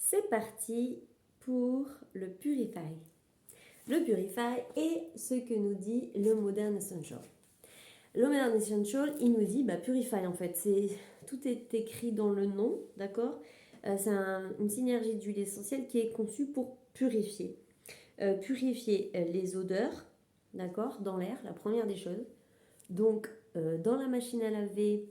C'est parti pour le Purify. Le Purify est ce que nous dit le Modern Essential. Le Modern Essential, il nous dit Purify en fait. Tout est écrit dans le nom, d'accord. C'est une synergie d'huile essentielle qui est conçue pour purifier. Purifier les odeurs, d'accord, dans l'air, la première des choses. Donc, dans la machine à laver,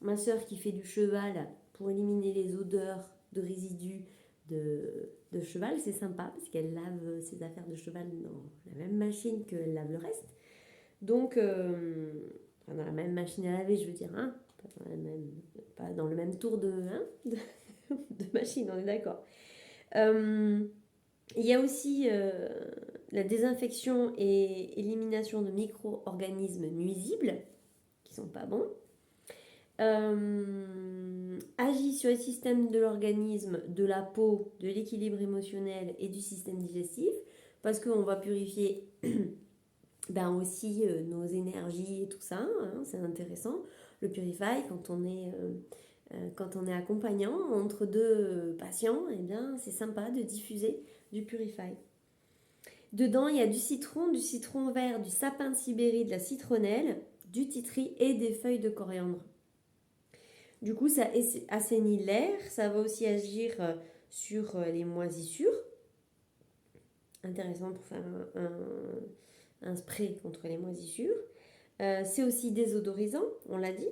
ma soeur qui fait du cheval pour éliminer les odeurs de résidus de cheval, c'est sympa parce qu'elle lave ses affaires de cheval dans la même machine qu'elle lave le reste. Donc, dans la même machine à laver, je veux dire, hein, pas dans le même tour de machine, on est d'accord. Il y a aussi la désinfection et élimination de micro-organismes nuisibles qui sont pas bons. Agit sur les systèmes de l'organisme, de la peau, de l'équilibre émotionnel et du système digestif, parce qu'on va purifier aussi nos énergies et tout ça, hein, c'est intéressant. Le Purify, quand on est accompagnant entre deux patients, eh bien, c'est sympa de diffuser du Purify. Dedans, il y a du citron vert, du sapin de Sibérie, de la citronnelle, du titri et des feuilles de coriandre. Du coup, ça assainit l'air, ça va aussi agir sur les moisissures. Intéressant pour faire un spray contre les moisissures. C'est aussi désodorisant, on l'a dit,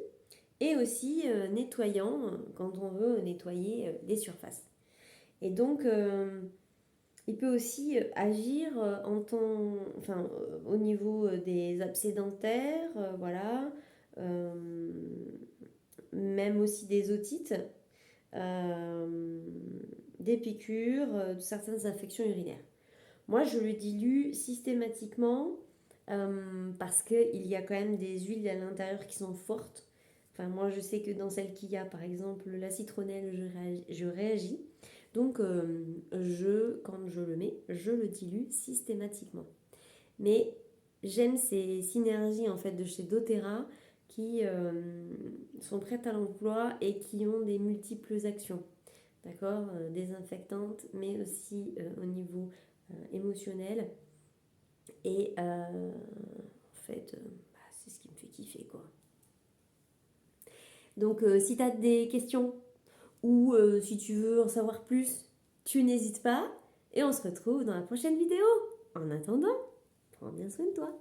et aussi nettoyant quand on veut nettoyer des surfaces. Et donc, il peut aussi agir au niveau des abcès dentaires, voilà. Même aussi des otites, des piqûres, de certaines infections urinaires. Moi, je le dilue systématiquement parce qu'il y a quand même des huiles à l'intérieur qui sont fortes. Enfin, moi, je sais que dans celle qu'il y a, par exemple, la citronnelle, je réagis. Donc, quand je le mets, je le dilue systématiquement. Mais j'aime ces synergies en fait de chez doTERRA qui sont prêtes à l'emploi et qui ont des multiples actions, d'accord, désinfectantes, mais aussi au niveau émotionnel. Et en fait, c'est ce qui me fait kiffer, quoi. Donc, si tu as des questions ou si tu veux en savoir plus, tu n'hésites pas. Et on se retrouve dans la prochaine vidéo. En attendant, prends bien soin de toi.